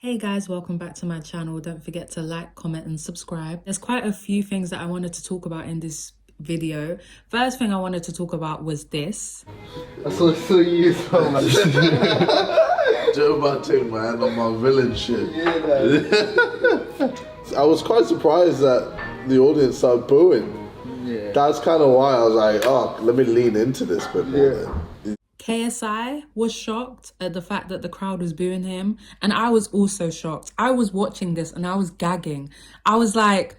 Hey guys, welcome back to my channel. Don't forget to like, comment and subscribe. There's quite a few things that I wanted to talk about in this video. First thing I wanted to talk about was this. I saw you so much. Joe Martin, man, on my villain shit. Yeah, man. I was quite surprised that the audience started booing. Yeah. That's kind of why I was like, oh, let me lean into this bit more then. KSI was shocked at the fact that the crowd was booing him, and I was also shocked. I was watching this and I was gagging. I was like,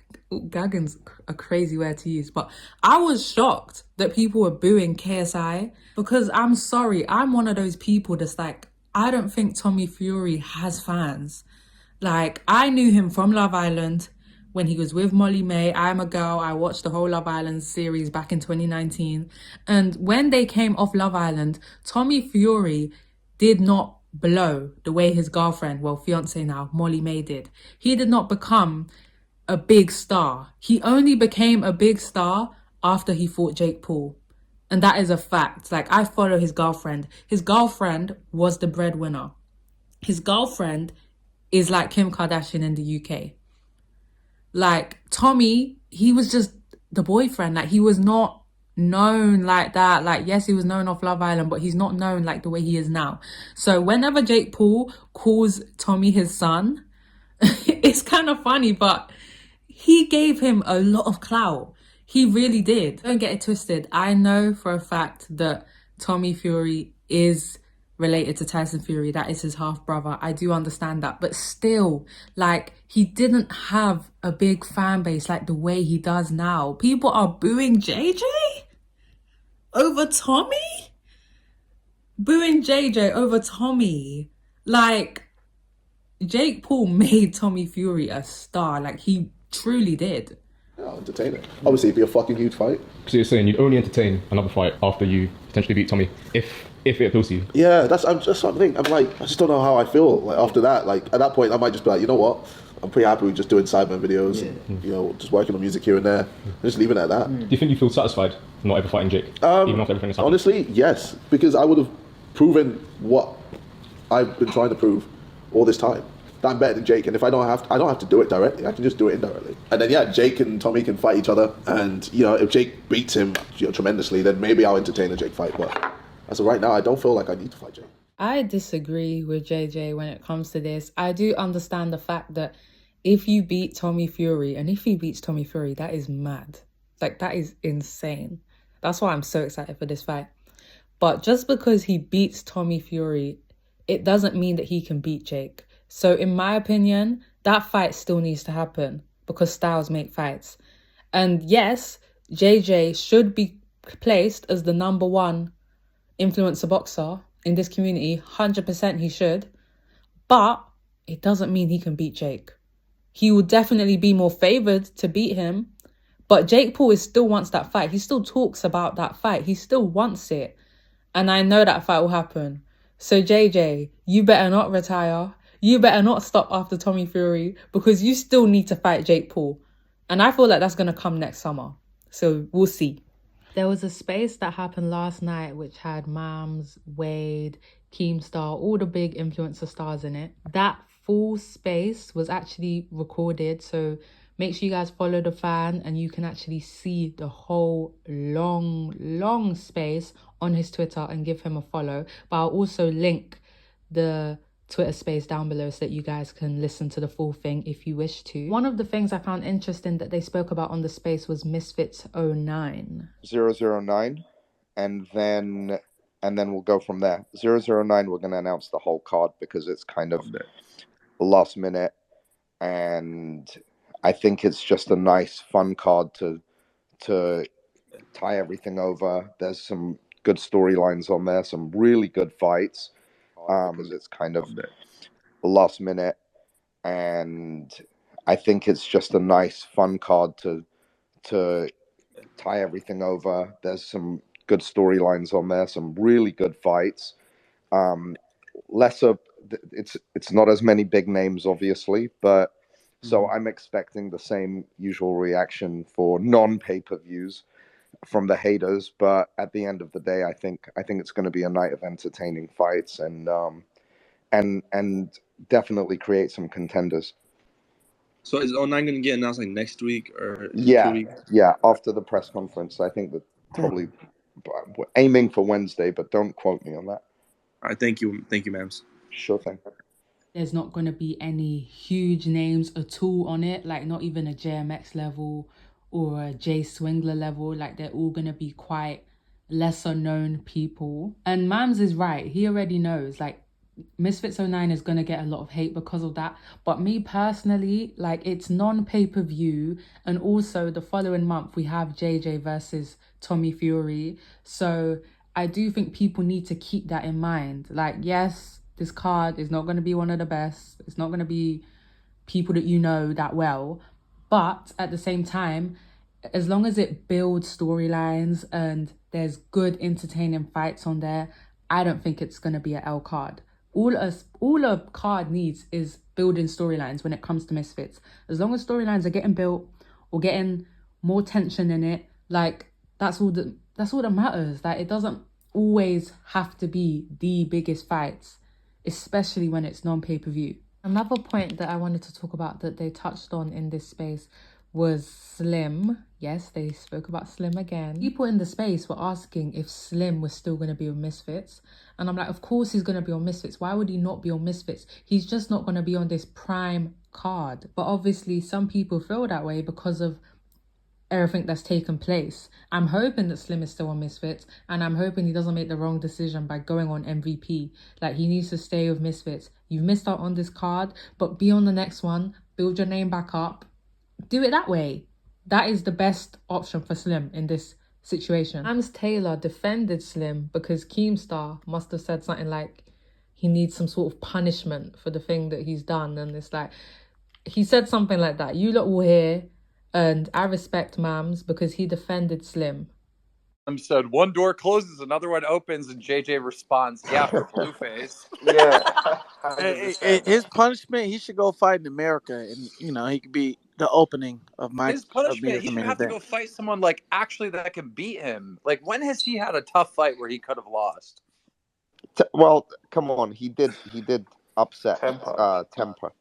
gagging's a crazy word to use, but I was shocked that people were booing KSI because I'm sorry, I'm one of those people that's like, I don't think Tommy Fury has fans. Like, I knew him from Love Island when he was with Molly May. I'm a girl. I watched the whole Love Island series back in 2019. And when they came off Love Island, Tommy Fury did not blow the way his girlfriend, well, fiance now, Molly May did. He did not become a big star. He only became a big star after he fought Jake Paul. And that is a fact. Like, I follow his girlfriend. His girlfriend was the breadwinner. His girlfriend is like Kim Kardashian in the UK. Like, Tommy, he was just the boyfriend. Like, he was not known like that. Like, yes, he was known off Love Island, but he's not known like the way he is now. So whenever Jake Paul calls Tommy his son, it's kind of funny, but he gave him a lot of clout. He really did. Don't get it twisted. I know for a fact that Tommy Fury is related to Tyson Fury. That is his half brother. I do understand that. But still, like, he didn't have a big fan base like the way he does now. People are booing JJ over Tommy? Booing JJ over Tommy. Like, Jake Paul made Tommy Fury a star. Like, he truly did. Yeah, entertain it. Obviously, it'd be a fucking huge fight. So you're saying you'd only entertain another fight after you potentially beat Tommy, if it appeals to you? Yeah, I'm just something. I'm like, I just don't know how I feel. Like after that, like at that point, I might just be like, you know what? I'm pretty happy with just doing Sidemen videos, and, you know, just working on music here and there, and just leaving it at that. Do you think you feel satisfied not ever fighting Jake, even after everything has happened? Honestly, yes, because I would have proven what I've been trying to prove all this time. That I'm better than Jake, and if I don't have to do it directly. I can just do it indirectly. And then yeah, Jake and Tommy can fight each other, and you know, if Jake beats him, you know, tremendously, then maybe I'll entertain a Jake fight. But as of right now, I don't feel like I need to fight Jake. I disagree with JJ when it comes to this. I do understand the fact that if you beat Tommy Fury, and if he beats Tommy Fury, that is mad. Like, that is insane. That's why I'm so excited for this fight. But just because he beats Tommy Fury, it doesn't mean that he can beat Jake. So in my opinion, that fight still needs to happen because styles make fights. And yes, JJ should be placed as the #1 influencer boxer in this community. 100% he should. But it doesn't mean he can beat Jake. He will definitely be more favoured to beat him. But Jake Paul still wants that fight. He still talks about that fight. He still wants it. And I know that fight will happen. So JJ, you better not retire. You better not stop after Tommy Fury because you still need to fight Jake Paul. And I feel like that's going to come next summer. So we'll see. There was a space that happened last night which had Mams, Wade, Keemstar, all the big influencer stars in it. That full space was actually recorded. So make sure you guys follow the fan and you can actually see the whole long space on his Twitter and give him a follow. But I'll also link the Twitter space down below so that you guys can listen to the full thing if you wish to. One of the things I found interesting that they spoke about on the space was Misfits 09. 009, and then we'll go from there. 009, we're going to announce the whole card because it's kind of last minute, and I think it's just a nice, fun card to tie everything over. There's some good storylines on there, some really good fights. Because it's kind of last minute, and I think it's just a nice, fun card to tie everything over. There's some good storylines on there, some really good fights. It's not as many big names, obviously, but so I'm expecting the same usual reaction for non-pay-per-views from the haters, but at the end of the day, I think it's going to be a night of entertaining fights, and definitely create some contenders. So is 09 going to get announced like next week or 2 Yeah, weeks? yeah. After the press conference, I think that probably we're aiming for Wednesday, but don't quote me on that. All right, thank you, Mams. Sure thing. There's not going to be any huge names at all on it, like not even a JMX level or a Jay Swingler level. Like they're all going to be quite lesser known people. And Mams is right. He already knows, like, Misfits 09 is going to get a lot of hate because of that. But me personally, like, it's non-pay-per-view. And also the following month, we have JJ versus Tommy Fury. So I do think people need to keep that in mind. Like, yes, this card is not going to be one of the best. It's not going to be people that you know that well. But at the same time, as long as it builds storylines and there's good entertaining fights on there, I don't think it's going to be an L card. All a card needs is building storylines when it comes to Misfits. As long as storylines are getting built or getting more tension in it, like that's all that matters. Like it doesn't always have to be the biggest fights, especially when it's non-pay-per-view. Another point that I wanted to talk about that they touched on in this space was Slim. Yes, they spoke about Slim again. People in the space were asking if Slim was still going to be on Misfits. And I'm like, of course he's going to be on Misfits. Why would he not be on Misfits? He's just not going to be on this prime card. But obviously some people feel that way because of everything that's taken place. I'm hoping that Slim is still on Misfits, and I'm hoping he doesn't make the wrong decision by going on MVP. Like, he needs to stay with Misfits. You've missed out on this card, but be on the next one. Build your name back up. Do it that way. That is the best option for Slim in this situation. Mams Taylor defended Slim because Keemstar must have said something like he needs some sort of punishment for the thing that he's done, and it's like, he said something like that. You lot will hear. And I respect Mams because he defended Slim. Said one door closes, another one opens, and JJ responds, "Yeah, for Blueface." Yeah. His punishment, he should go fight in America, and he could be the opening of my. His punishment, he should have to go fight someone like actually that can beat him. Like, when has he had a tough fight where he could have lost? Well, come on, he did upset Temper.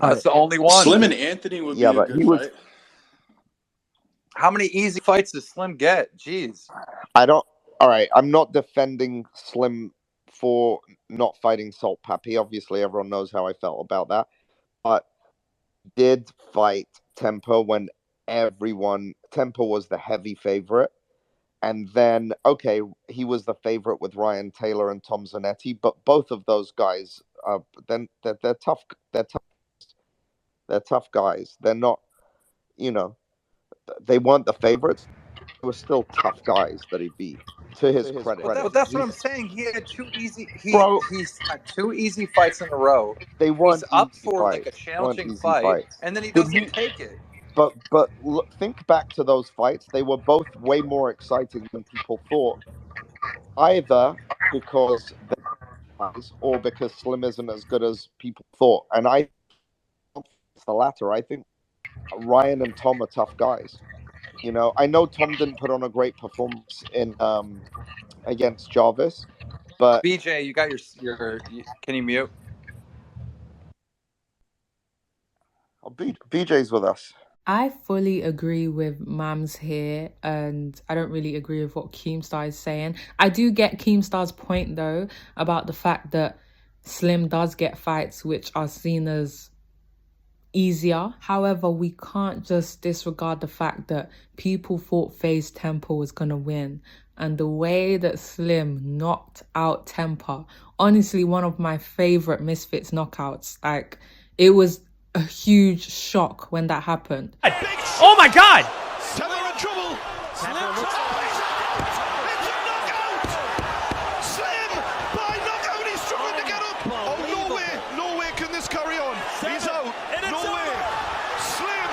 That's the only one. Slim and Anthony would be a good fight. How many easy fights does Slim get? Jeez. All right, I'm not defending Slim for not fighting Salt Pappy. Obviously, everyone knows how I felt about that. But did fight Temper when Temper was the heavy favorite. And then, okay, he was the favorite with Ryan Taylor and Tom Zanetti. But both of those guys, then they're tough. They're tough guys. They're not, they weren't the favorites. They were still tough guys that he beat. To his credit. Well, that's what I'm saying. He had two easy. He's had two easy fights in a row. They weren't He's up easy for fights. like a challenging fight, and then he doesn't take it. But look, think back to those fights. They were both way more exciting than people thought. Either because they're guys or because Slim isn't as good as people thought. And I think it's the latter. I think Ryan and Tom are tough guys. I know Tom didn't put on a great performance in against Jarvis, but BJ, you got your can you mute? Oh, BJ's with us. I fully agree with Mams here, and I don't really agree with what Keemstar is saying. I do get Keemstar's point, though, about the fact that Slim does get fights which are seen as easier. However, we can't just disregard the fact that people thought FaZe Temper was going to win. And the way that Slim knocked out Temper, honestly, one of my favorite Misfits knockouts. Like, it was a huge shock when that happened. Oh my God! Temper in trouble. Slim. It's a knockout. Slim by knockout. He's struggling to get up. Oh, no way can this carry on. He's out. No way. Slim.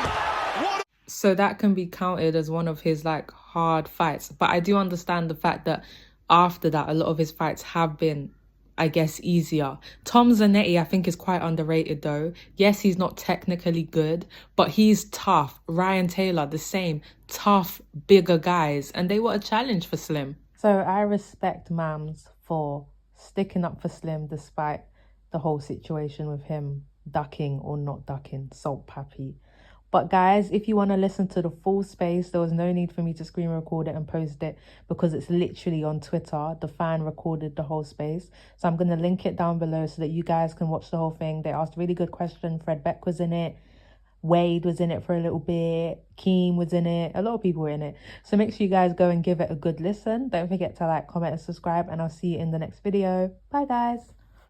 What? So that can be counted as one of his like hard fights. But I do understand the fact that after that, a lot of his fights have been, I guess, easier. Tom Zanetti, I think, is quite underrated though. Yes, he's not technically good, but he's tough. Ryan Taylor, the same. Tough, bigger guys. And they were a challenge for Slim. So I respect Mams for sticking up for Slim despite the whole situation with him ducking or not ducking, Salt Pappy. But guys, if you want to listen to the full space, there was no need for me to screen record it and post it because it's literally on Twitter. The fan recorded the whole space. So I'm going to link it down below so that you guys can watch the whole thing. They asked a really good question. Fred Beck was in it. Wade was in it for a little bit. Keem was in it. A lot of people were in it. So make sure you guys go and give it a good listen. Don't forget to like, comment, and subscribe. And I'll see you in the next video. Bye, guys.